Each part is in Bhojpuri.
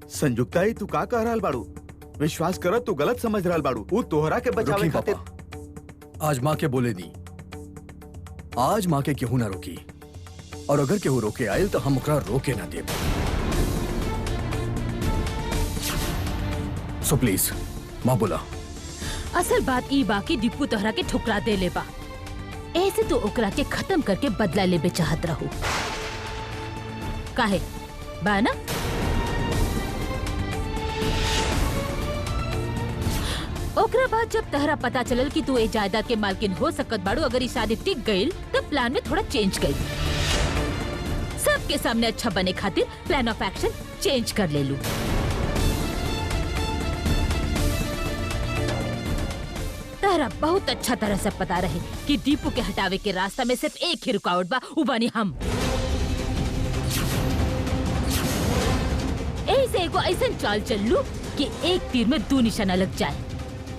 संयुक्ता ही तू का कह रहल बाड़ू? विश्वास कर तू गलत समझ रहल बाड़ू। वो तोहरा के बचावे खातिर। आज माँ के बोले दी, आज माँ के केहू ना रोकी, और अगर केहू रोके आयल तो हम ओकरा रोके ना देब। सो प्लीज माँ बोला। असल बात ई बा कि दीपू तोहरा के ठुकरा दे ले बा, ऐसे तो ओकरा के खत्म करके बदला लेबे चाहत रहू। काहे बा ना? ओकरा बाद जब तहरा पता चलल कि तू ए जायदाद के मालकिन हो सकत बाड़ू, अगर ई शादी टिक गईल तब प्लान में थोड़ा चेंज गईल। सबके सामने अच्छा बने खातिर प्लान ऑफ एक्शन चेंज कर ले लू। तहरा बहुत अच्छा तरह से पता रहे कि दीपू के हटावे के रास्ता में सिर्फ एक ही रुकावट बा, उ बानी हम। ऐसे एगो ऐसा चाल चल लू कि एक तीर में दो निशाना लग जाए,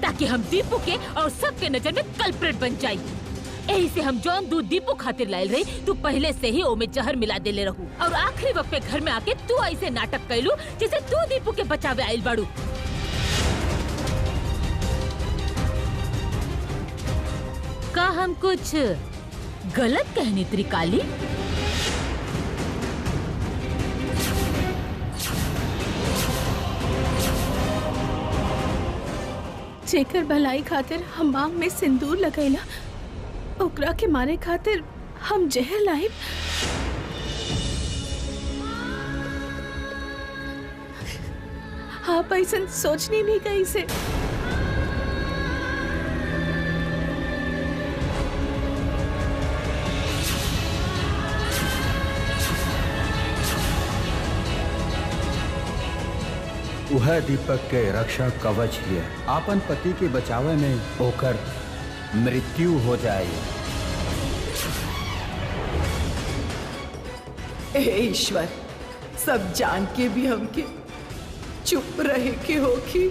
ताकि हम दीपू के और सबके नजर में कल्प्रिट बन जाए। यही से हम जौन दूध दीपू खातिर लायल रही, तू पहले से ही ओमे जहर मिला देले रहू, और आखिरी वक्त पे घर में आके तू ऐसे नाटक कैलू जैसे तू दीपू के बचावे आयल बाड़ू। का हम कुछ गलत कहनी त्रिकाली? जेकर भलाई खातिर हम आँख में सिंदूर लगैला, ओकरा के मारे खातिर हम जहर लाइब। आप ऐसा सोचनी भी कैसे? वह दीपक के रक्षा कवच है। आपन पति के बचावे में होकर मृत्यु हो जाए। ईश्वर, सब जान के भी हमके चुप रहे के होखी।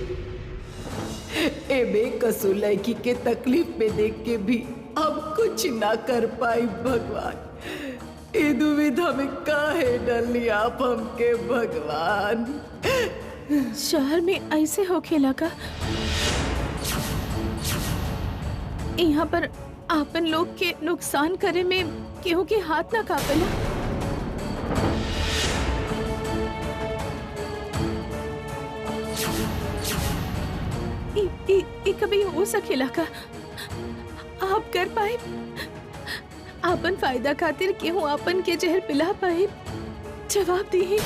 ए बेकसूर लड़की के तकलीफ में देख के भी हम कुछ ना कर पाई। भगवान, ए दुविधा में काहे डाली आप हमके भगवान? शहर में ऐसे होखे लगा, यहाँ पर आपन लोग के नुकसान करे में केहू के हाथ ना कापेला। ई कभी हो सकेला का? आप कर पाए? आपन फायदा खातिर केहू आपन के जहर पिला पाए? जवाब दी।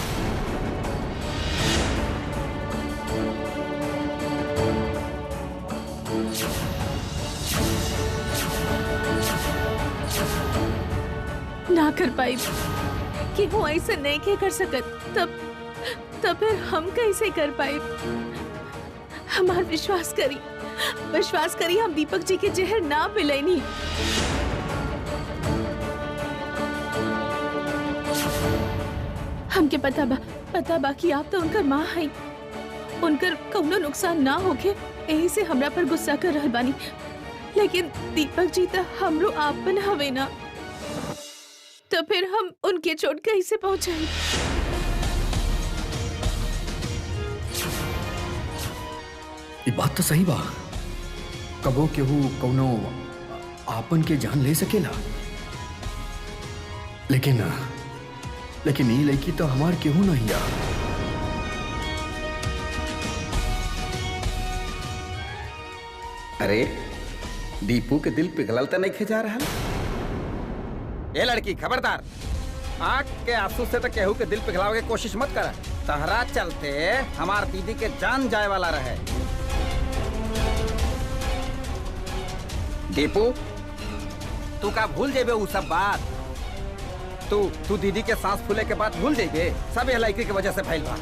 ना कर पाई कि वो ऐसा नहीं के कर सकत, तब फिर हम कैसे कर पाए? हमार विश्वास करी हम दीपक जी के जहर ना पिलैनी। हमके पता बा कि आप तो उनकर माँ हैं, उनकर कौनो नुकसान ना होके यही से हमरा पर गुस्सा कर रहल बानी। लेकिन दीपक जी तो हमरो आपन हवे ना, तो फिर हम उनके चोट कैसे पहुंचाई? ये बात तो सही बा, कबो केहू कौनो आपन के जान ले सकेला, लेकिन ये लड़की तो हमार केहू नहीं आ। अरे दीपू के दिल पिघलल तो नहीं खिंचा रहा। ये लड़की खबरदार, आँख के आंसू से तो केहू के दिल पिघलावे की कोशिश मत कर। तहरा चलते हमार दीदी के जान जाए वाला रहे। दीपू, तू का भूल जेबे वो सब बात? तू दीदी के सांस फूले के बाद भूल जेबे? सब ये लड़की की वजह से फैल बा।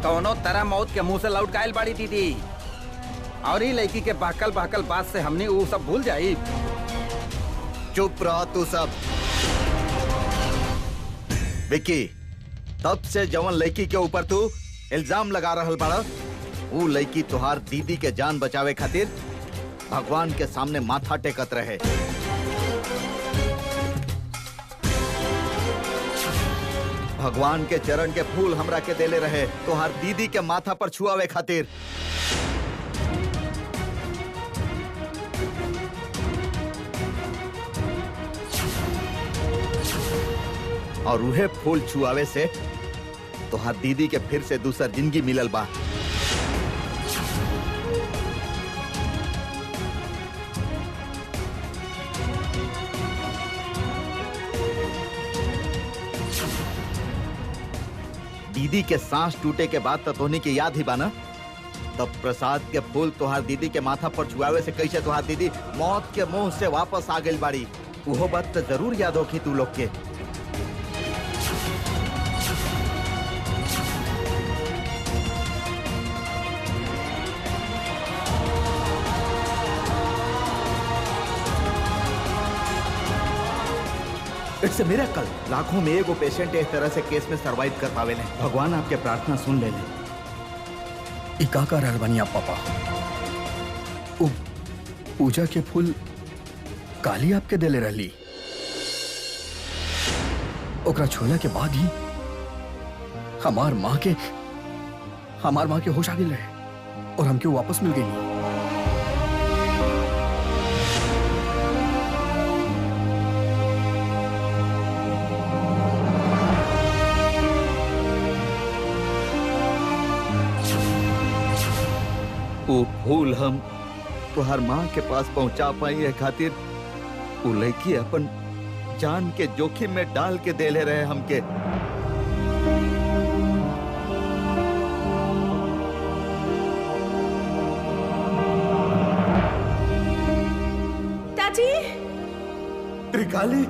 कौनो तरह मौत के मुंह से लौट कायल बाड़ी दीदी, और ये लड़की के बहकल बात से हमने वो सब भूल जाई। चुप रहो तू सब। विक्की, तब से जवन लड़की के ऊपर तू इल्जाम लगा रहल बाड़ा, वो लड़की तुहार दीदी के जान बचावे खातिर भगवान के सामने माथा टेकत रहे। भगवान के चरण के फूल हमरा के देले रहे तो हर दीदी के माथा पर छुआवे खातिर। और उहे फूल छुआवे से तो हर दीदी के फिर से दूसर जिंदगी मिलल बा। दीदी के सांस टूटे के बाद तोहनी के याद ही बाना, तब प्रसाद के फूल तोहार दीदी के माथा पर छुआवे से कैसे तोहार दीदी मौत के मुंह से वापस आ गई बाड़ी। वो बात तो जरूर याद होगी तू लोग के। इट्स मेरा कल लाखों में एगो पेशेंट इस तरह से केस में सरवाइव कर पावे ले। भगवान आपके प्रार्थना सुन ले। का रहल बानी आप पापा? उ पूजा के फूल काली आपके देले रहली, ओकरा छोला के बाद ही हमार माँ के होश आ गई रहे और हमके वापस मिल गई। वो फूल हम तुहार माँ के पास पहुंचा पाई है खातिर वो लड़की अपन जान के जोखिम में डाल के देले रहे हमके। चाची, त्रिकाली,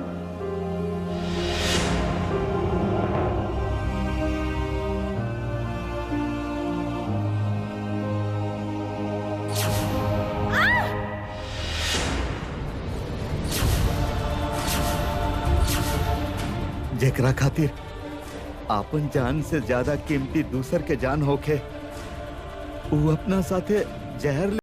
जेकरा खातिर आपन जान से ज्यादा कीमती दूसर के जान होखे, वो अपना साथे जहर ले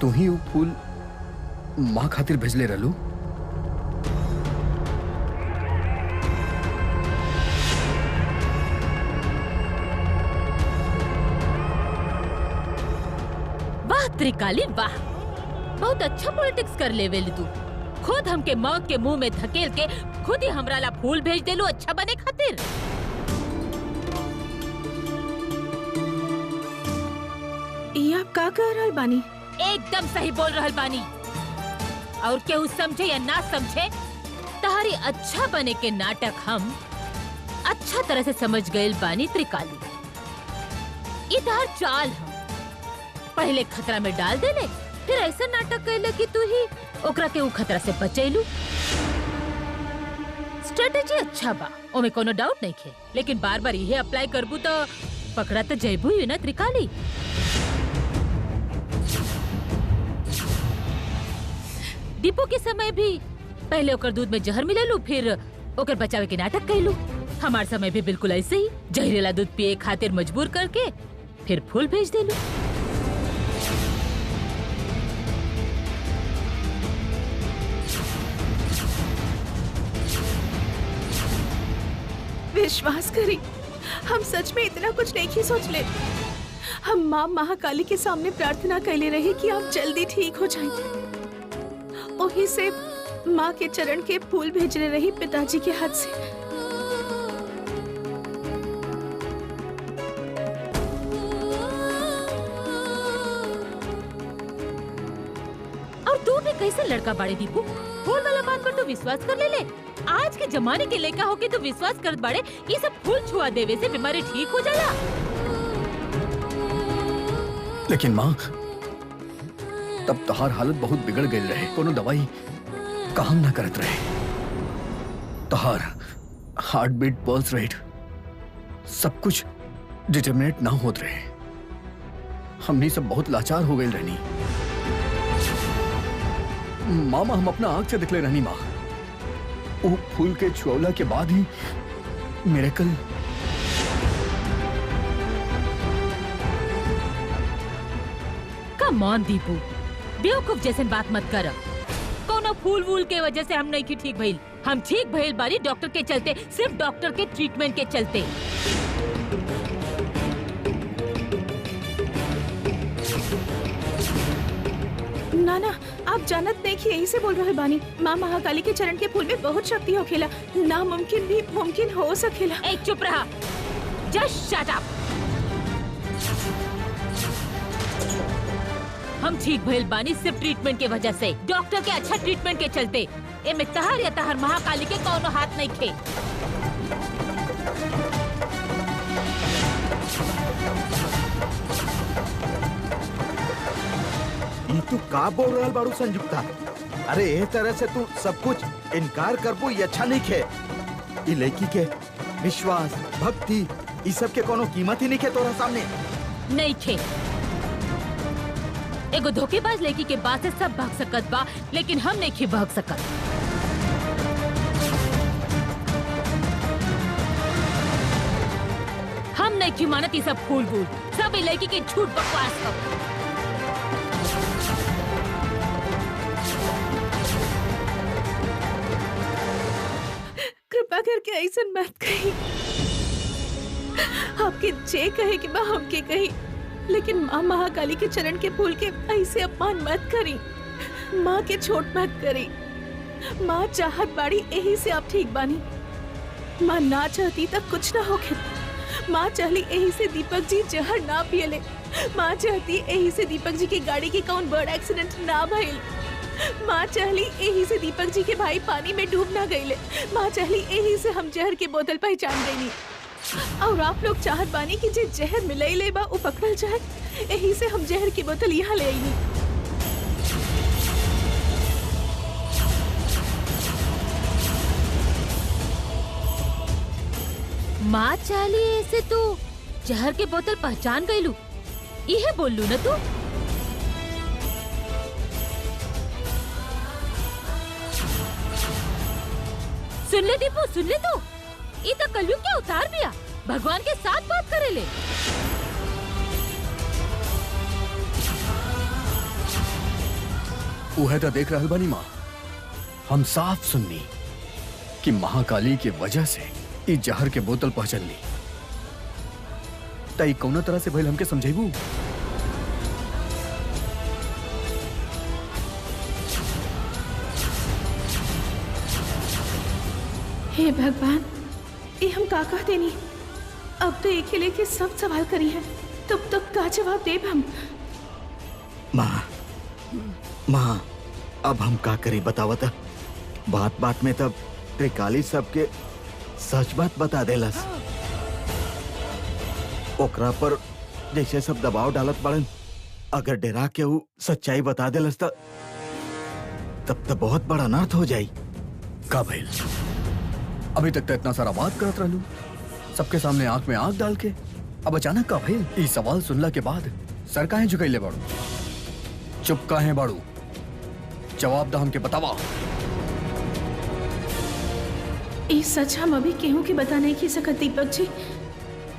तू ही वो फूल माँ खातिर भेजले रहलू? वाह त्रिकाली वाह, बहुत अच्छा पॉलिटिक्स कर ले वेली तू। खुद हमके मौत के मुंह में धकेल के खुद ही हमरा ला फूल भेज देलू अच्छा बने खातिर। ये आप का कह रहल बानी? एकदम सही बोल रहल बानी। और केहू समझे या ना समझे, तहारी अच्छा बने के नाटक हम अच्छा तरह से समझ गए बानी त्रिकाली। ये तहार चाल हम पहले खतरा में डाल देले, फिर ऐसा नाटक कैले कि तू ही ओकरा के ऊ खतरा से बचैलू। स्ट्रेटेजी अच्छा बा, ओमे कोनो डाउट नहीं खे, लेकिन बार बार यही अप्लाई करबू तो पकड़ा तो जैबू ही ना त्रिकाली। दीपू के समय भी पहले ओकर दूध में जहर मिलेलू, फिर ओकर बचावे के नाटक कैलू। हमारे समय भी बिल्कुल ऐसे ही जहरीला दूध पिए खातिर मजबूर करके फिर फूल भेज देलू। विश्वास करी, हम सच में इतना कुछ नहीं सोच ले। हम माँ महाकाली के सामने प्रार्थना कैले रही कि आप जल्दी ठीक हो जाएं। वही से माँ के चरण के फूल भेजने रही पिताजी के हाथ से। और तू भी कैसे लड़का बाड़े दीपू, फूल वाला बात पर तू विश्वास कर ले। आज के जमाने के लड़का होके तू विश्वास कर बाड़े ये सब फूल छुआ देवे से बीमारी ठीक हो जाला। लेकिन माँ, तब तहार हालत बहुत बिगड़ गई रहे, कोनो दवाई काम ना करत रहे। तहार हार्ट बीट, पल्स रेट सब कुछ डिटरमिनेट ना होत रहे। हमनी सब बहुत लाचार हो गई रहनी। मामा, हम अपना आंख से दिखले रहनी माँ। वो फूल के छुअला के बाद ही मिरेकल। कम ऑन दीपू, बेवकूफ जैसन बात मत कर। कोनो फूल वूल के वजह से हम नहीं की ठीक भइल। हम ठीक भइल बारी डॉक्टर के चलते, सिर्फ डॉक्टर के ट्रीटमेंट के चलते। ना ना, आप जानत नहीं कि यही से बोल रहे बानी। माँ महाकाली के चरण के फूल में बहुत शक्ति होखेला, नामुमकिन भी मुमकिन हो सकेला। एक चुप रहा, जस्ट शट अप। हम ठीक भइल बानी सिर्फ ट्रीटमेंट के वजह से, डॉक्टर के अच्छा ट्रीटमेंट के चलते। एमे तहर या तहर महाकाली के कोनो हाथ नहीं थे। ये तू का बोल रहल बाड़ू संयुक्ता? अरे ए तरह से तू सब कुछ इनकार करबो ये अच्छा नहीं खे। ये लड़की के विश्वास, भक्ति, ये सब के कोनो कीमत ही नहीं खे तोरा सामने। नहीं थे। एगो धोखेबाज लड़की के बात से सब भाग सकत बा, लेकिन हम नहीं खी भाग सकत। हम नहीं खी मानत ये सब फूल वूल, सब लड़की के झूठ बकवास सब। कृपा करके ऐसा मत कही। आपके जे कहे कि माँ हमके कही, लेकिन माँ महाकाली के चरण के फूल के ऐसे अपमान मत करी। माँ के छोट मत करी। माँ चाहत बाड़ी यही से आप ठीक बानी। माँ ना चाहती तब कुछ ना होके। माँ चाहली यही से दीपक जी जहर ना पियले। माँ चाहती यही से दीपक जी की गाड़ी की कौन बर्ड एक्सीडेंट ना भइल। माँ चाहली यही से दीपक जी के भाई पानी में डूब ना गईले। माँ चाहली यही से हम जहर के बोतल पहचान गईनी। और आप लोग चाहत बानी कि जे जहर मिलैले बा उ पकड़ल जाए, यही से हम जहर की बोतल यहाँ ले आईनी। माँ चाली ऐसे तू जहर के बोतल पहचान गईलू, इहे बोललू ना तू? सुन ले दीपू, सुन ले तू, ये तो कलयुग के उतार दिया, भगवान के साथ बात करे ले। उहे तो देख रहल बानी माँ। हम साफ सुननी कि महाकाली के वजह से ई जहर के बोतल पहचान ली। तई कौना तरह से भइल हमके समझेबू? हे भगवान, ये हम का कह देनी? अब तो एक ही लेके सब सवाल करी है, तब तक का जवाब देब हम? माँ, अब हम का करी बतावत? बात बात में तब त्रिकाली सबके सच बात बता देलस। ओकरा पर जैसे सब दबाव डालत पड़न, अगर डरा के वो सच्चाई बता देलस तब तो बहुत बड़ा अनर्थ हो जाई। का भइल? अभी तक तो इतना सारा बात करत रहलू, सबके सामने आंख में आंख डाल के। अब अचानक का भइल? ई सवाल सुनला के बाद सर काहे झुकैले बाड़ू? चुप काहे बाड़ू? जवाब दा हमके बतावा। ये सच हम अभी केहू के बता नहीं की सकत दीपक जी।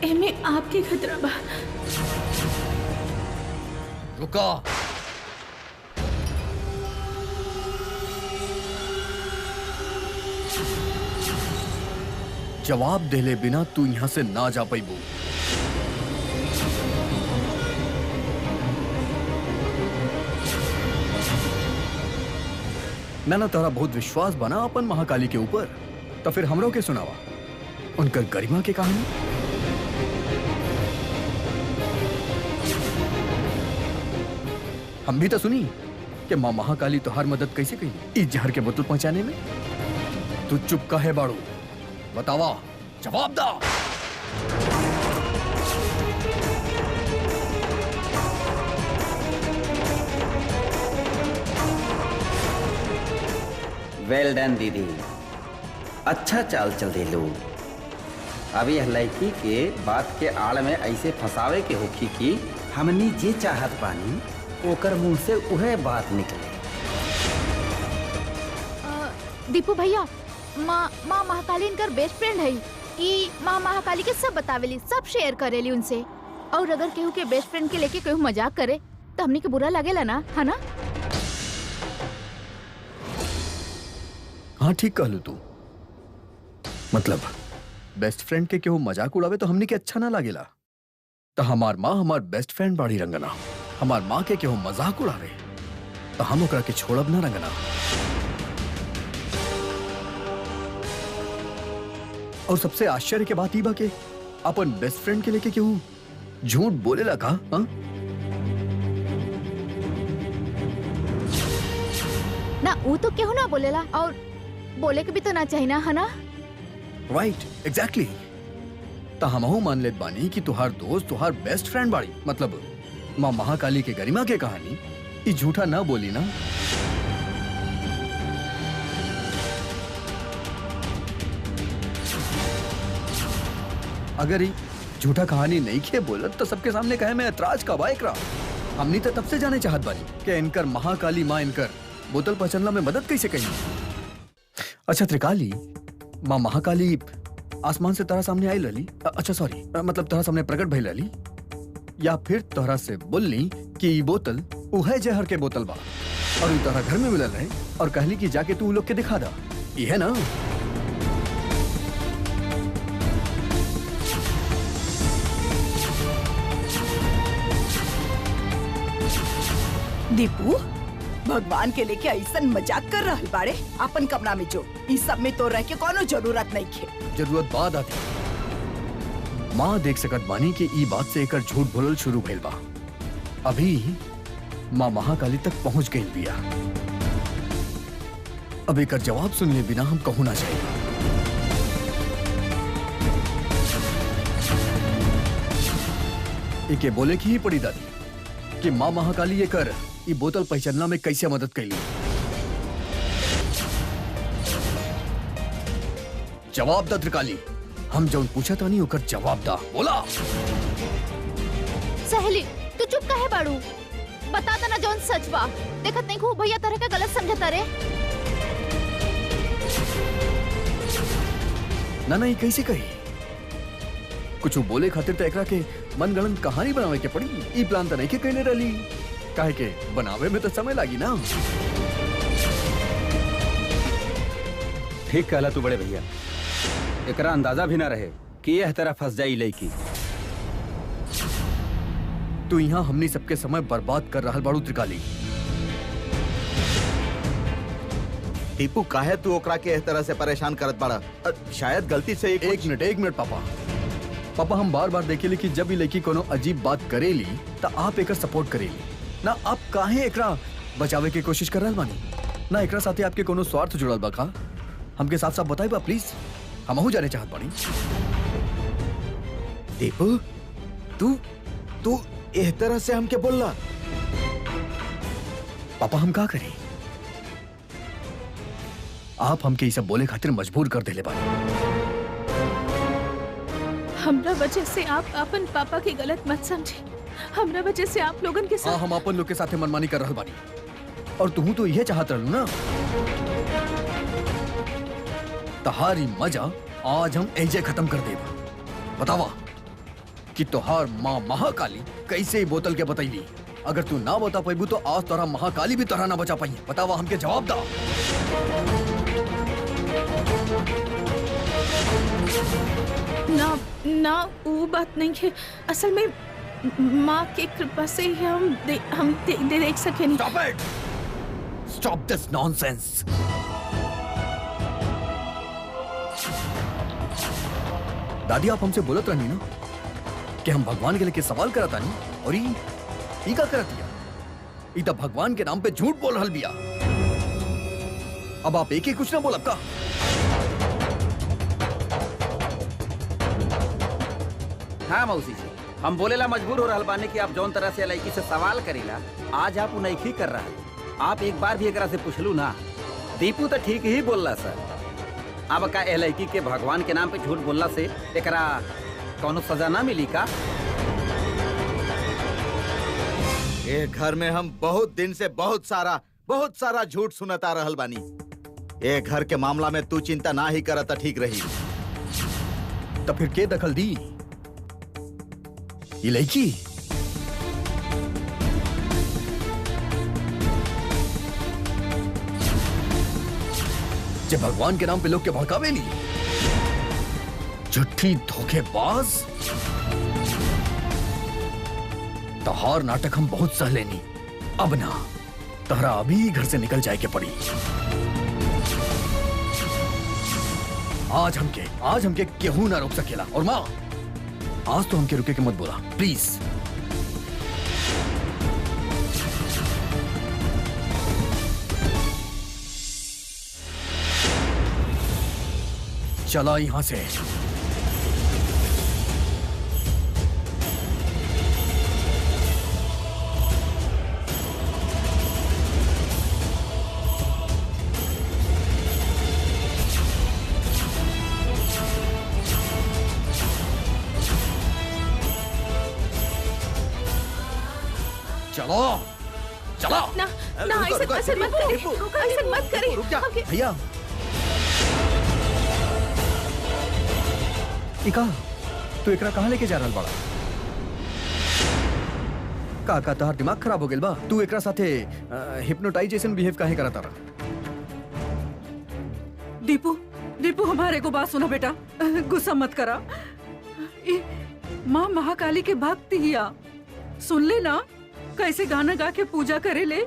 एमे आपके खतरा बा। रुका। जवाब देले बिना तू यहां से ना जा पाईबू। ना तोरा बहुत विश्वास बना अपन महाकाली के ऊपर, तो फिर हमरों के सुनावा उनकर गरिमा के कहानी। हम भी तो सुनी कि माँ महाकाली तोहार मदद कैसे कही इस जहर के बोतल पहुंचाने में। तू चुप काहे बाड़ू, बतावा, जवाब दा। वेल डन दीदी, अच्छा चाल चल दे लो। अब यह लड़की के बात के आड़ में ऐसे फंसावे के होखी कि हमनी जे चाहत पानी ओकर मुंह से उहे बात निकले। दीपू भैया, माँ महाकाली इनकर बेस्ट फ्रेंड है। ई माँ महाकाली के सब बतावेली, सब शेयर करेली उनसे। और अगर केहू के बेस्ट फ्रेंड के लेके केहू मजाक करे तो हमनी के बुरा लगेला ना, है ना? हाँ ठीक कहलू तू। मतलब बेस्ट फ्रेंड के केहू मजाक उड़ावे तो हमने के अच्छा ना लागेला। तो हमार माँ हमार बेस्ट फ्रेंड बाड़ी रंगना। हमार माँ के केहू मजाक उड़ावे तो हम ओकरा के छोड़ब ना रंगना। और सबसे आश्चर्य के बात ई बा के अपन बेस्ट फ्रेंड के लेके केहू झूठ बोलेला का? हाँ? ना वो तो केहू ना बोलेला, और बोले के भी तो ना चाहिए ना, है ना? Right, exactly. तो हमहू मान लेत बानी कि तुहार दोस्त तुहार बेस्ट फ्रेंड बाड़ी। मतलब माँ महाकाली के गरिमा के कहानी ई झूठा ना बोली ना। अगर ई झूठा कहानी नहीं खे बोलत तो सबके सामने कहे मैं ऐतराज का बा एकरा। हमनी तो तब से जाने चाहत बानी कि इनकर महाकाली माँ इनकर बोतल पहचानला में मदद कैसे कही। अच्छा त्रिकाली, माँ महाकाली आसमान से तारा सामने आई लली? अच्छा सॉरी, मतलब तारा सामने प्रकट भई लली, या फिर तोहरा से बोलनी कि ई बोतल उहे जहर के बोतल बा और उ तोहरा घर में मिलल रहे और कहली कि जाके तू लोग के दिखा दा, ये है ना? दीपू, भगवान के लेके ऐसा मजाक कर रहे बाड़े। अपन कमरा में जो इस सब में तो रह के कोनो जरूरत नहीं खे। जरूरत बाद आती। माँ देख सकत बानी कि ई बात से एकर झूठ बोलल शुरू भइल बा। अभी माँ महाकाली तक पहुंच गई बिया। अब एकर जवाब सुनले बिना हम कहूं ना चाहिए। एके बोले की ही पड़ी दादी कि माँ महाकाली एकर ई बोतल पहचानना में कैसे मदद कैली। जवाब दा त्रिकाली, हम जौन पूछा तानी ओकर जवाब दा। बोला। सहेली, तू चुप काहे बाड़ू? बता देना जौन सच बा। देखत नहीं खूब भैया तरह का गलत समझता रे। ना ना, ये कैसे कही? कुछ बोले खातिर तो एकरा के मनगढ़ंत कहानी बनावे के पड़ी। ई प्लान तो नहीं के कहले रही, काहे के बनावे में तो समय लागी ना। ठीक कहला तू बड़े भैया, एकरा अंदाजा भी ना रहे कि यह तरह फंस जाई लड़की। तू यहाँ हमनी सबके समय बर्बाद कर रहा बाड़ू त्रिकाली। टीपू काहे तू ओकरा के इस तरह से परेशान करत बाड़ा? शायद गलती से एक मिनट पापा, हम बार बार देखेली कि जब ये लड़की कोनो अजीब बात करेली तो आप एकर सपोर्ट करेली ना। आप काहे एकरा बचावे की कोशिश कर रहल बानी ना? एकरा साथे आपके कोनो स्वार्थ जुड़ल बा का? हमके साफ साफ बताई बा प्लीज, हमहू जाने चाहत बानी। टीपू, तू इस तरह से हमके बोलला? पापा हम का करें? आप हमके ये सब बोले खातिर मजबूर कर देले बानी। हमरा वजह से आप अपन पापा के गलत मत समझे। हमरा वजह से आप लोगन के साथ हम अपन लोग के साथे मनमानी कर रहल बानी, और तू तो यह चाहत रहलू ना। तहारी मजा आज हम एजे खत्म कर देबा। बतावा कि तोहार माँ महाकाली कैसे बोतल के बतैली। अगर तू ना बता पाइबू तो आज तोरा महाकाली भी तोरा ना बचा पाई। बतावा, हमके जवाब दा। ना ना वो बात नहीं है। असल में माँ की कृपा से ही हम देख सके नहीं। Stop it! Stop this nonsense! दादी, आप हमसे बोलत रहनी ना कि हम भगवान के लेके सवाल करता नहीं, और ई का करत दिया। ई तो भगवान के नाम पे झूठ बोल रहल बिया। अब आप एक ही कुछ ना बोलब का? हाँ मौसी जी, हम बोलेला मजबूर हो रहल बानी कि आप जौन तरह से लड़की से सवाल करेला आज आप उनकी कर रहा। आप एक बार भी एकरा से पूछलू ना। दीपू तो ठीक ही बोलला सर। अब का ए लड़की के भगवान के नाम पे झूठ बोलला से एकरा कौनो सजा ना मिली का? ये घर में हम बहुत दिन से बहुत सारा झूठ सुनता रहल बानी। ये घर के मामला में तू चिंता ना ही करता ठीक रही। तो फिर के दखल दी? ये लड़की जब भगवान के नाम पे लोग के भड़कावेली, झूठी धोखेबाज। तहार नाटक हम बहुत सह लेनी। अब ना तहरा अभी घर से निकल जाए के पड़ी। आज हमके केहू ना रोक सकेला। और माँ, आज तो हमके रुके के मत बोला प्लीज। चला यहां से। चलो चलो। ना ऐसे मत करे। रुक जा। भैया, इका तू एकरा कहाँ लेके जा रहल बड़ा? का तोहार दिमाग खराब हो गेल बा? तू एकरा साथे हिप्नोटाइजेशन बिहेव काहे करता रहा? दीपू हमारे को बात सुना बेटा, गुस्सा मत करा। माँ महाकाली के भक्त हिया, सुन ले ना कैसे गाना गा के पूजा करे ले।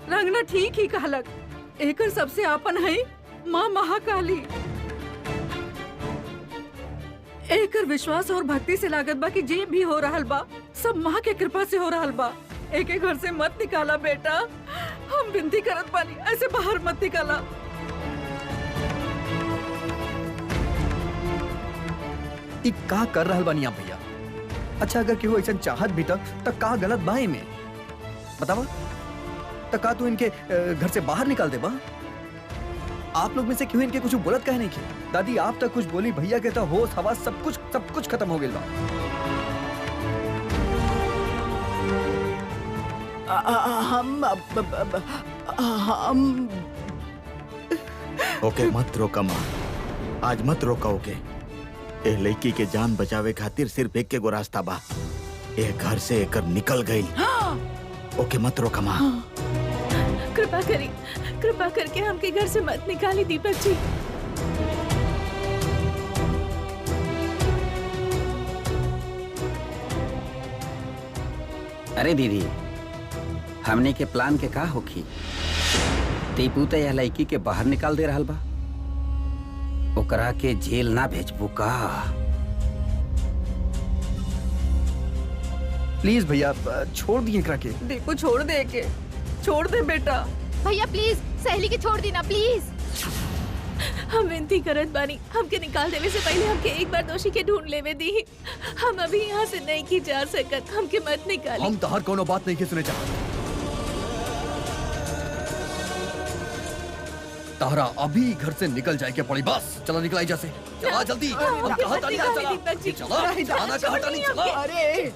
रंगना ठीक ही कहलक, एकर सबसे आपन है माँ महाकाली। एकर विश्वास और भक्ति से लागत बा कि जे भी हो रहल बा सब माँ के कृपा से हो रहल बा। एके घर से मत निकाला बेटा, हम विनती करत बानी, ऐसे बाहर मत निकाला। ई का कर रहल बानी आप भैया? अच्छा, अगर केहू ऐसा चाहत भी तक का गलत बा में बतावा? तक का तू इनके घर से बाहर निकाल दे बा? आप लोग में से क्यों इनके कुछ बोलत कहे नहीं किया? दादी आप तक कुछ बोली, भैया के तो होश हवा सब कुछ खत्म हो गया। हम ओके मत रोका माँ, आज मत रोका। ओके, ए लड़की के जान बचावे खातिर सिर्फ एक के गो रास्ता बा। ए घर से एकर निकल गई। ओके मत रोका माँ। कृपा करके हमके घर से मत निकाली दीपक जी। अरे दीदी, हमने के प्लान के का होखी? दीपू तो यह लड़की के बाहर निकाल दे रहल बा, ओकरा के जेल ना भेजबू का? प्लीज भैया छोड़ दिए एकरा के। दीपू छोड़ दे बेटा। भैया प्लीज सहेली के छोड़ दी ना प्लीज। हम विनती करत बानी, हमके निकाल देवे से पहले हमके एक बार दोषी के ढूंढ लेवे दी। हम अभी यहाँ से नहीं की जा सकत, हमके मत निकाली। हम तो हर कोनो बात नहीं के सुने चाहते। तारा अभी घर से निकल जाए के पड़ी। बस चला निकल जा से। चला जल्दी। हम कहाँ तानी जा चला। जाना कहाँ तानी चला। अरे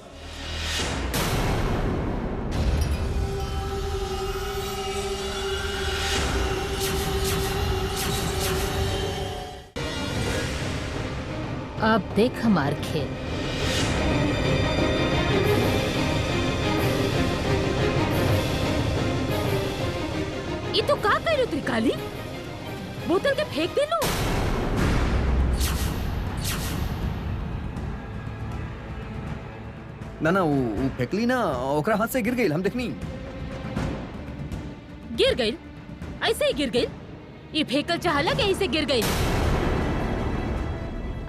अब देख हमार खेल। ये तो का करो त्रिकाली, बोतल के फेंक दे लो। ना वो फेंकली ना, ओकरा हाथ से गिर गई, हम देखनी। गिर गई? ऐसे ही गिर गई? ये फेंकल चाहला कि ऐसे गिर गई?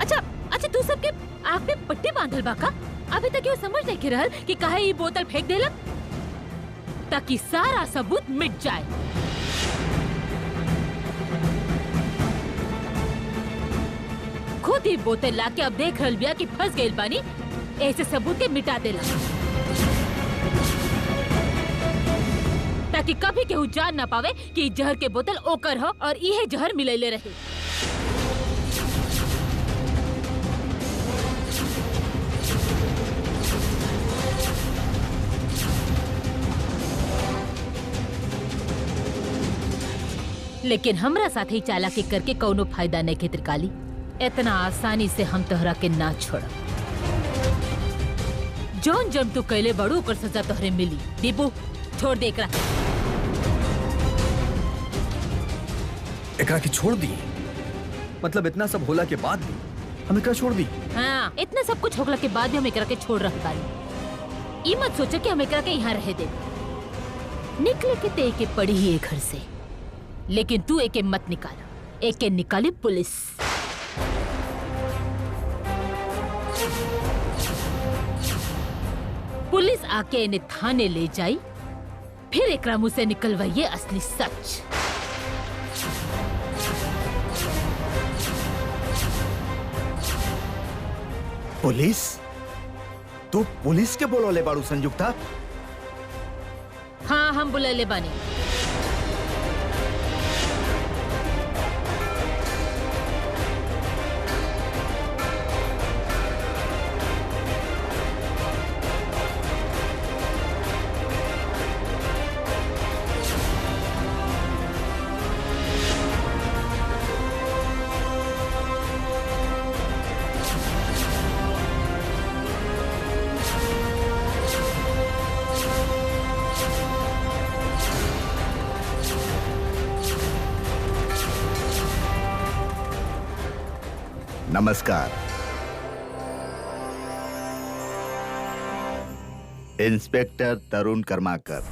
अच्छा तू सबके आँख पे पट्टी बांधल बा का? अभी तक ये समझ नहीं के रहल कि काहे ये बोतल फेंक देलक, ताकि सारा सबूत मिट जाए। खुद ही बोतल लाके अब देख रहल बिया कि फंस गइल बानी, ऐसे सबूत के मिटा देला, ताकि कभी केहू जान ना पावे कि जहर के बोतल ओकर हो और इहे जहर मिलैले रहे। लेकिन हमरा साथ ही चालाकी करके कौनो फायदा नहीं के त्रिकाली। इतना आसानी से हम तोहरा के ना छोड़ब। जौन जम तू कैले बड़ू ओकर सजा तोहरे मिली। दीपू छोड़ दे एकरा। एकरा के छोड़ दी? मतलब इतना सब होला के बाद भी हम एकरा छोड़ दी? हाँ, इतना सब कुछ होगला के बाद भी हम एकरा के छोड़ रह बानी। ई मत सोचा कि हम एकरा के यहाँ रह दे। निकले के ते के पड़ी ही एक घर से, लेकिन तू एके मत निकाला। एके निकाली पुलिस। पुलिस आके इन्हें थाने ले जाई, फिर एकरा मुंह से निकलवाइए असली सच। पुलिस? तू पुलिस के बोलोले बाड़ू संयुक्ता? हाँ, हम बुलैले बानी। नमस्कार। इंस्पेक्टर तरुण कर्माकर।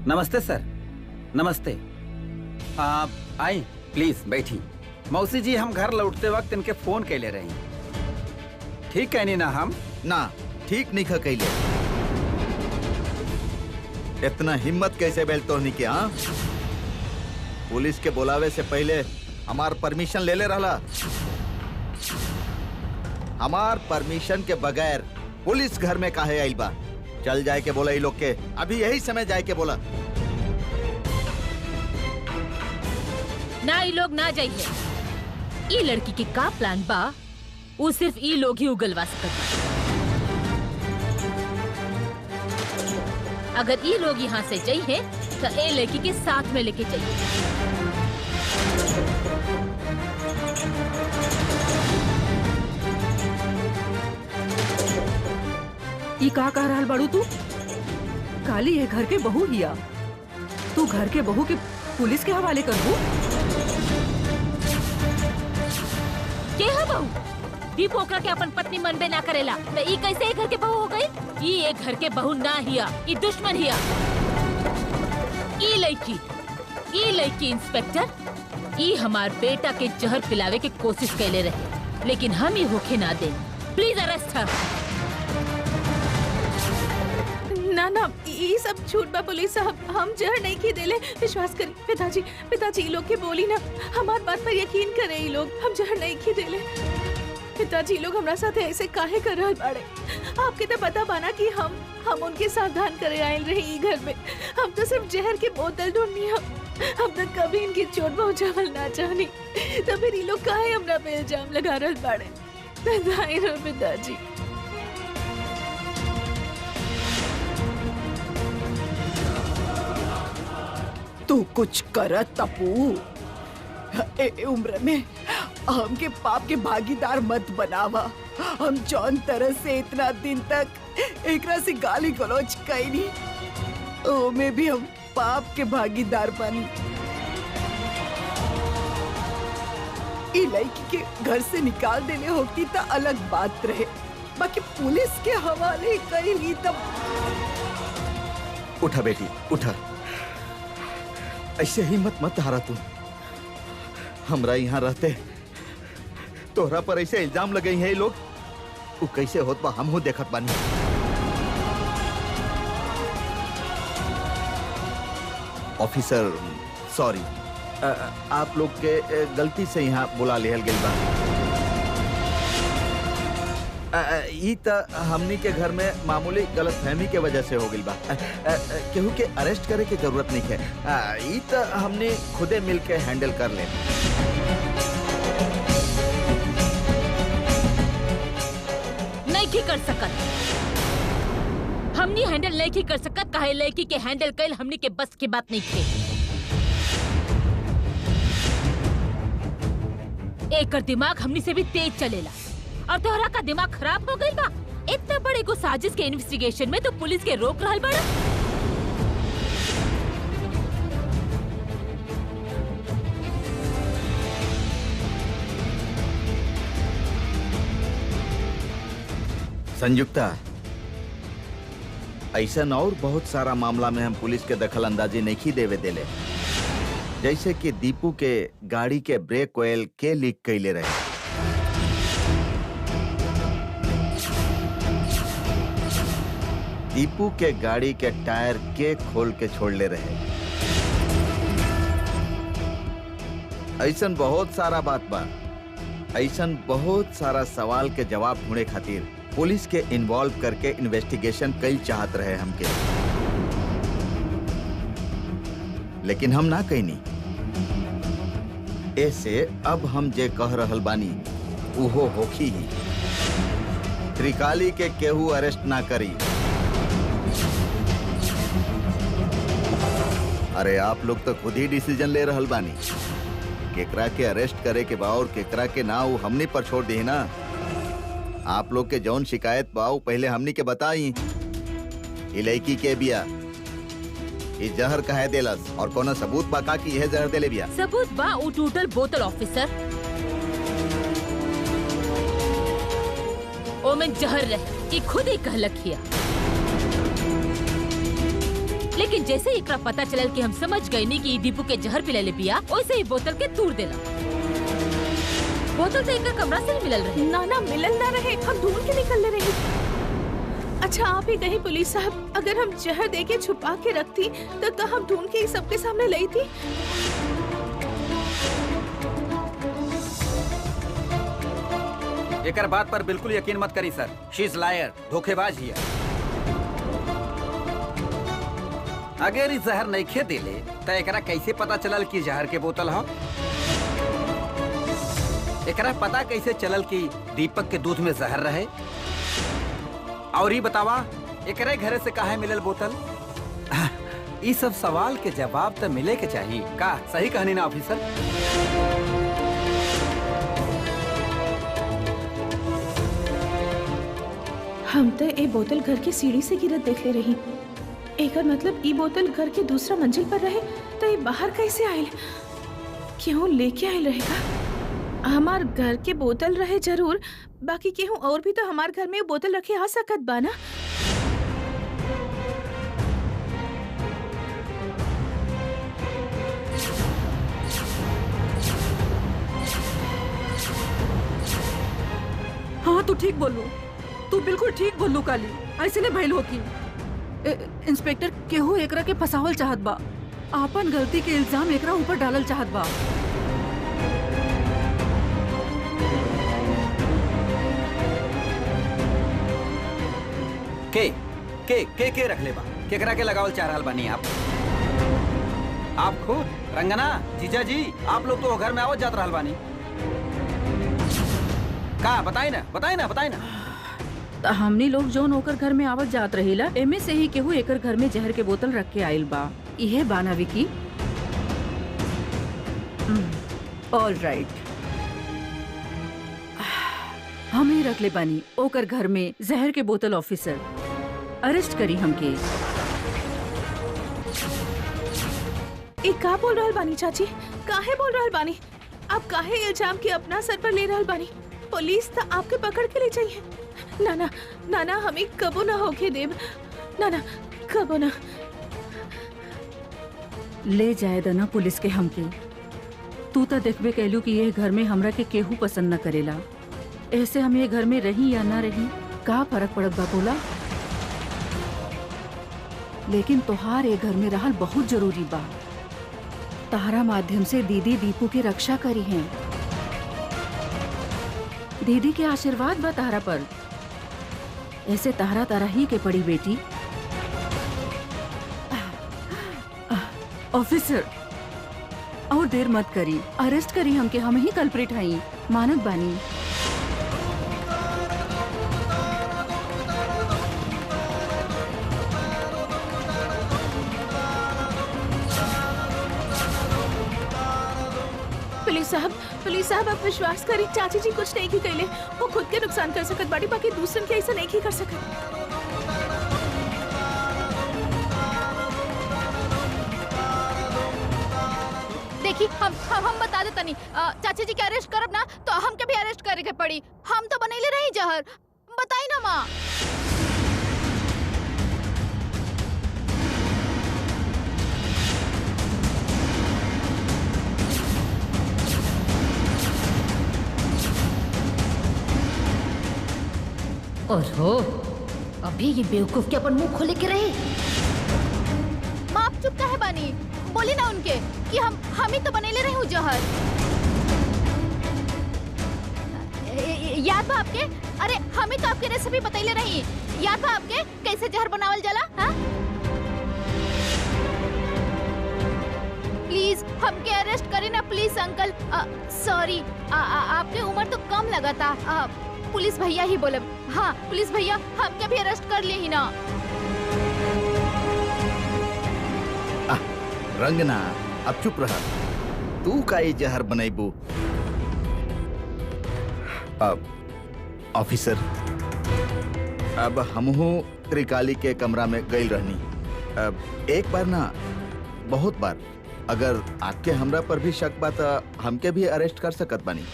नमस्ते सर। नमस्ते। आप आई, प्लीज बैठी। मौसी जी, हम घर लौटते वक्त इनके फोन कैले रही। ठीक कहनी ना हम? ना, ठीक नहीं खा कैले। इतना हिम्मत कैसे बेल तोहनी के? हाँ, पुलिस के बुलावे से पहले हमार परमिशन ले ले रहला। हमार परमिशन के बगैर पुलिस घर में काहे आइल बा? चल जाए के बोला, ई लोग के अभी यही समय जाए के बोला। ना, ई लोग ना जाइए। ई लड़की के का प्लान बा, वो सिर्फ ई लोग ही उगलवा सकत बा। अगर ई लोग यहाँ से जाइए तो ए लड़की के साथ में लेके जाइए। ई का कह रहल बाड़ू तू? काली ये घर के बहू हिया, तू घर के बहू के पुलिस के हवाले करबू? के है बहू? दीपू ओकरा के अपन पत्नी मनबे ना करेला, तो ई कैसे घर के बहू हो गई? ई एक घर के बहू ना हिया, ई दुश्मन हिया। ई लड़की इंस्पेक्टर, ई हमार बेटा के जहर पिलावे के कोशिश कैले रहे, लेकिन हम ही होके ना दे। प्लीज अरेस्ट हर। ना, ये सब झूठ बा पुलिस साहब। हम जहर नहीं की देले, विश्वास करी। पिताजी ये लोग के बोली ना, हमार बात पर यकीन करे। ये लोग हम जहर नहीं की देले। पिताजी लोग हमरा साथ ऐसे काहे कर रहल बाड़े? आपके तो पता बाना कि हम उनके सावधान करे आयल रहे ई घर में। हम तो सिर्फ जहर की बोतल ढूंढनी। हम तो कभी इनकी चोट पहुंचावल ना चाहनी, तो फिर ये लोग काहे हमरा पे इल्जाम लगा रहल बाड़े? पिताजी तू कुछ कर तपू। ए उम्र में हमके पाप के भागीदार मत बनावा। हम जौन तरह से इतना दिन तक एकरा से गाली गलौज कैनी, ओमे भी हम पाप के भागीदार बनी। ई लड़की के घर से निकाल देने होती तो अलग बात रहे, बाकी पुलिस के हवाले कैली तब। उठा बेटी उठा, ऐसे हिम्मत मत हारा तू। हमरा यहाँ रहते तोहरा पर ऐसे इल्जाम लगे हैं ये लोग, वो कैसे होत बा हम देखत बानी। ऑफिसर सॉरी, आप लोग के गलती से यहाँ बुला लिहल गइल बा। ई त हमनी के घर में मामूली गलतफहमी के वजह से हो गइल बा। केहू के अरेस्ट करे की जरूरत नहीं है, ई त हमने खुदे मिल के हैंडल कर ले। नहीं कर सकत, हमनी हैंडल नहीं कर सकत। काहे लड़की के हैंडल कैल हमनी के बस की बात नहीं थे। एकर दिमाग हमनी से भी तेज चलेला और तोहरा का दिमाग खराब हो गई बा। इतना बड़े को साजिश के इन्वेस्टिगेशन में तो पुलिस के रोक रहल बड़ा। संयुक्ता, ऐसा और बहुत सारा मामला में हम पुलिस के दखल अंदाजी नहीं देवे देले, जैसे कि दीपू के गाड़ी के ब्रेक ऑयल के लीक कैले रहे। दीपू के गाड़ी के टायर के खोल के छोड़ ले रहे। ऐसन बहुत सारा बात बा। ऐसन बहुत सारा सवाल के जवाब ढूंढे खातिर पुलिस के इन्वॉल्व करके इन्वेस्टिगेशन कई चाहत रहे हमके, लेकिन हम ना कहनी। ऐसे अब हम जे कह रहल बानी उहो होखी ही। त्रिकाली के केहू अरेस्ट ना करी। अरे आप लोग तो खुद ही डिसीजन ले रहल बानी, केकरा के अरेस्ट करे के बा और केकरा के ना, वो हमनी पर छोड़ दी ना। आप लोग के जौन शिकायत बाऊ पहले हमनी के बताई। लड़की के बिया ये जहर कहे देलस और कोनो सबूत बा का कि यह जहर देले बिया? सबूत बा, उ टूटल बोतल ऑफिसर। ओमें जहर रहे, ये खुद ही कहलक हिया। लेकिन जैसे ही एकरा पता चलल कि हम समझ गए नहीं कि दीपू के जहर पिलाले पिया, वैसे ही बोतल के तोड़ देला। बोतल तो एक कमरा से ही मिलल रहे। ना मिलल ना रहे, हम ढूंढ के निकल रहे। अच्छा आप ही कहीं पुलिस साहब, अगर हम जहर दे के छुपा के रखती तो हम ढूंढ के सबके सामने लाई थी। एकर बात पर बिल्कुल यकीन मत करी सर, शी इज लायर, धोखेबाज ही है। अगर इस जहर नहीं खे दिले तो एकरा कैसे पता चलल कि जहर के बोतल हो? एकरा पता कैसे चलल कि दीपक के दूध में जहर रहे? और ये बतावा एकरे घरे से काहे मिलल बोतल? ये सब सवाल के जवाब तो मिले के चाहिए का? सही कहनी ना ऑफिसर? हम तो ये बोतल घर की सीढ़ी से गिरत देख ले रही। एकर मतलब ये बोतल घर के दूसरा मंजिल पर रहे तो ये बाहर कैसे आयल? क्यों लेके आयल रहेगा? हमार घर के बोतल रहे जरूर, बाकी केहू और भी तो हमार घर में बोतल रखे आ सकत बा ना। हाँ तू ठीक बोलू, तू बिल्कुल ठीक बोलू काली। ऐसे ने भइल होती। इंस्पेक्टर केहू एकरा के फसावल चाहत बा, आपन गलती के इल्जाम एकरा ऊपर डालल चाहत बा। के रख ले बा? केकरा के लगावल चाह रहल बानी आप? आप खुद रंगना जीजा जी, आप लोग तो घर में आवत जात रहल बानी का? बताई ना। हमनी लोग जोन ओकर घर में आवत जात रहीला, एमे से ही केहू एकर घर में जहर के बोतल रख के आइल बा। इहे बाना विकी। ऑल राइट, हम ही रख ले बानी ओकर घर में जहर के बोतल। ऑफिसर अरेस्ट करी हमके। एक का बोल रहल बानी चाची? काहे बोल रहल बानी? आप काहे इल्जाम के अपना सर पर ले रहल बानी? पुलिस तो आपके पकड़ के ले जाइए। नाना नाना हमें कबो ना होके देव। नाना कबो ना। ले जाए दना पुलिस के हमके। तू तो देखबे कहलू कि ये घर में हमरा के केहू पसंद न करेला। ऐसे हम ये घर में रही या ना रही का फर्क पड़त बा बोला? लेकिन तोहार ये घर में रहल बहुत जरूरी बा। तारा माध्यम से दीदी दीपू की रक्षा करी है। दीदी के आशीर्वाद बा तारा पर। ऐसे तारा तारा ही के पड़ी बेटी। ऑफिसर और देर मत करी, अरेस्ट करी हमके। हम ही कल्प्रिट हई, मानत बानी। पुलिस साहब आप विश्वास करी, चाची जी कुछ नहीं की कैले। वो खुद के नुकसान कर सकत बाड़ी, बाकी दूसरन के ऐसा नहीं की कर सकत। देखी हम बता देता नहीं। चाची जी के अरेस्ट करब ना तो हमके भी अरेस्ट करे के पड़ी। हम तो बनैले रही जहर, बताई ना माँ। और हो अभी ये बेवकूफ के अपन मुंह खोले के रहे। माँ आप चुप काहे बानी? बोली ना उनके कि हम ही तो बनेले रही हूँ जहर। याद बा आपके? अरे हम ही तो आपके रेसिपी बतैले रही। याद बा आपके कैसे जहर बनावल जाला? हाँ प्लीज हमके अरेस्ट करें ना प्लीज अंकल। सॉरी आपके उम्र तो कम लगा था। पुलिस भैया ही बोले। हाँ पुलिस भैया हमके भी अरेस्ट कर ले ही ना। रंगना अब चुप रहा। तू का ये जहर बनैबू? ऑफिसर अब हमहू त्रिकाली के कमरा में गई रहनी। अब एक बार ना बहुत बार। अगर आपके हमरा पर भी शक बा तो हमके भी अरेस्ट कर सकत बानी।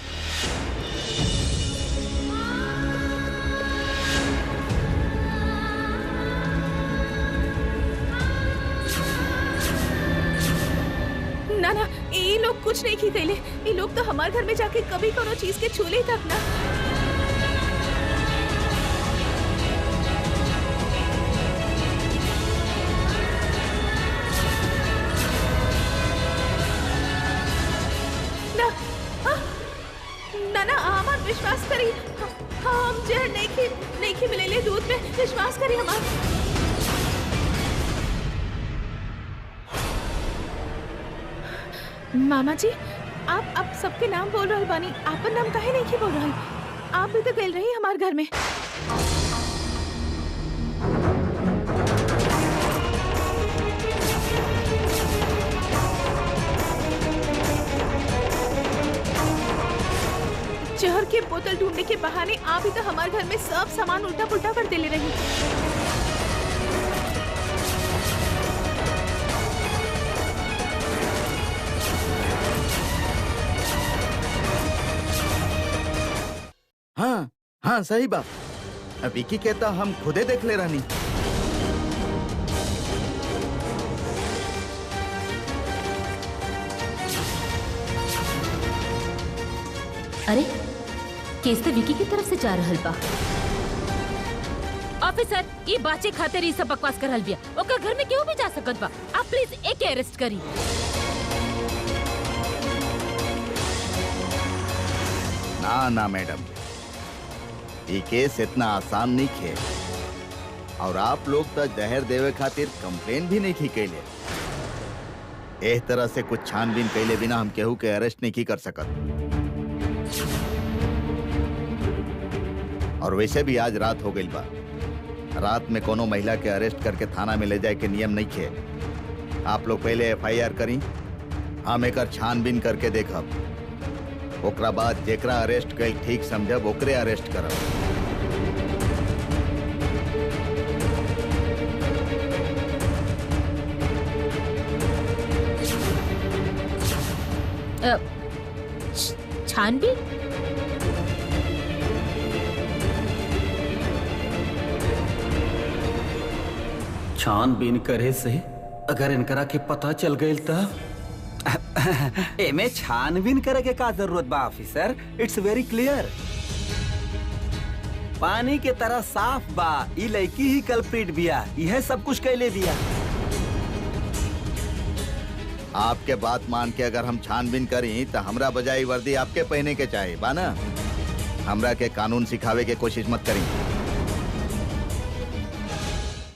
ना ना ये लोग कुछ नहीं की कैले। ये लोग तो हमारे घर में जाके कभी कोनो चीज के छूले तक ना। ना हमार विश्वास करी। हम जहर नहीं की मिलेले दूध में। विश्वास करी हमार। मामा जी आप अब सबके नाम बोल रहे बानी, आपन नाम काहे नहीं की बोल रहे? आप भी तो गए रही हमारे घर में। जहर के बोतल ढूंढने के बहाने आप ही तो हमारे घर में सब सामान उल्टा पुल्टा कर दे रही। हाँ हाँ सही बात। विकी कहता हम खुदे देख ले रहनी। अरे केस तो विकी की तरफ से जा रहल बा। ऑफिसर ये बाचे खातिर ये सब बकवास कर रहल बिया। ओकर घर में क्यों भी जा सकत बा? आप प्लीज एक अरेस्ट करी। ना मैडम, ये केस इतना आसान नहीं है। और आप लोग तो जहर देवे खातिर कंप्लेन भी नहीं की कैले। इस तरह से कुछ छानबीन कैले बिना हम केहू के अरेस्ट नहीं की कर सकत। और वैसे भी आज रात हो गई बा। रात में कोनो महिला के अरेस्ट करके थाना में ले जाए के नियम नहीं है। आप लोग पहले FIR करी, हम एक छानबीन करके देखब। ओकरा बाद जेकरा अरेस्ट कईल ठीक समझब ओकरे अरेस्ट करब। छानबीन? छानबीन करे से अगर इनकरा के पता चल गई तब एमे छानबीन करे के का जरूरत बा ऑफिसर? It's very clear. पानी के तरह साफ बा, ई लड़की ही कल्प्रिट बिया, यह सब कुछ कैले दिया। आपके बात मान के अगर हम छानबीन करी तो हमरा बजाय वर्दी आपके पहने के चाहे बा ना। हमरा के कानून सिखावे के कोशिश मत करी।